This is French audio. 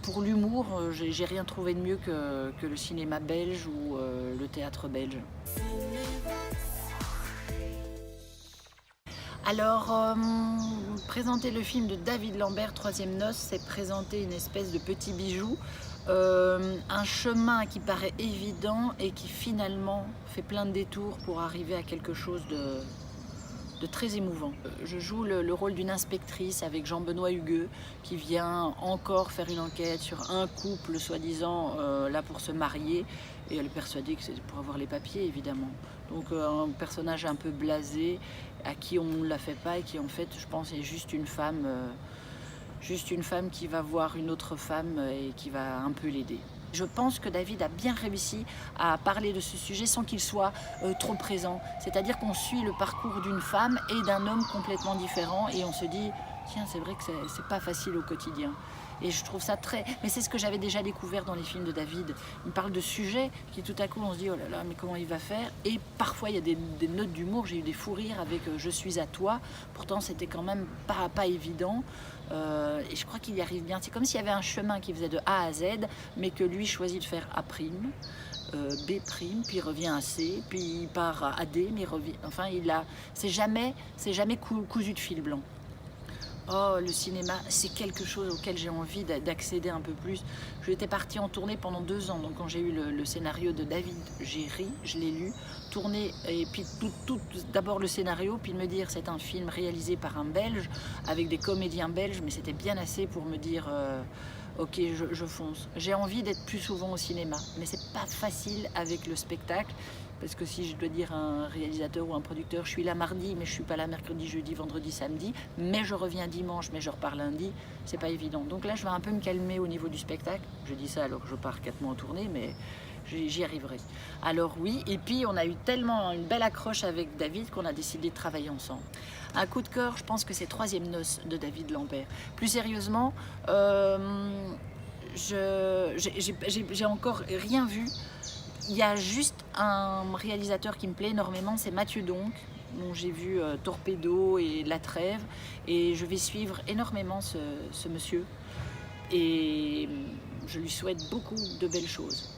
Pour l'humour, j'ai rien trouvé de mieux que le cinéma belge ou le théâtre belge. Alors, présenter le film de David Lambert, Troisième Noce, c'est présenter une espèce de petit bijou, un chemin qui paraît évident et qui finalement fait plein de détours pour arriver à quelque chose de très émouvant. Je joue le rôle d'une inspectrice avec Jean-Benoît Hugueux qui vient encore faire une enquête sur un couple soi-disant là pour se marier, et elle est persuadée que c'est pour avoir les papiers évidemment. Donc un personnage un peu blasé à qui on ne la fait pas et qui en fait je pense est juste une femme qui va voir une autre femme et qui va un peu l'aider. Je pense que David a bien réussi à parler de ce sujet sans qu'il soit trop présent. C'est-à-dire qu'on suit le parcours d'une femme et d'un homme complètement différents et on se dit tiens, c'est vrai que c'est pas facile au quotidien. Et je trouve ça très... Mais c'est ce que j'avais déjà découvert dans les films de David. Il parle de sujets qui tout à coup on se dit oh là là, mais comment il va faire? Et parfois il y a des notes d'humour, j'ai eu des fous rires avec Je suis à toi. Pourtant c'était quand même pas évident. Et je crois qu'il y arrive bien. C'est comme s'il y avait un chemin qui faisait de A à Z, mais que lui choisit de faire A', B', puis il revient à C, puis il part à D, mais il revient... Enfin, c'est jamais cousu de fil blanc. Oh, le cinéma, c'est quelque chose auquel j'ai envie d'accéder un peu plus. J'étais partie en tournée pendant 2 ans, donc quand j'ai eu le scénario de David, j'ai ri, je l'ai lu, tourné, et puis d'abord le scénario, puis de me dire c'est un film réalisé par un Belge, avec des comédiens belges, mais c'était bien assez pour me dire ok, je fonce. J'ai envie d'être plus souvent au cinéma, mais c'est pas facile avec le spectacle. Parce que si je dois dire à un réalisateur ou un producteur, je suis là mardi, mais je suis pas là mercredi, jeudi, vendredi, samedi, mais je reviens dimanche, mais je repars lundi, c'est pas évident. Donc là, je vais un peu me calmer au niveau du spectacle. Je dis ça alors que je pars 4 mois en tournée, mais j'y arriverai. Alors oui, et puis on a eu tellement une belle accroche avec David qu'on a décidé de travailler ensemble. Un coup de cœur, je pense que c'est Troisième Noce de David Lambert. Plus sérieusement, j'ai encore rien vu. Il y a juste un réalisateur qui me plaît énormément, c'est Mathieu Donc, dont j'ai vu Torpedo et La Trêve, et je vais suivre énormément ce monsieur, et je lui souhaite beaucoup de belles choses.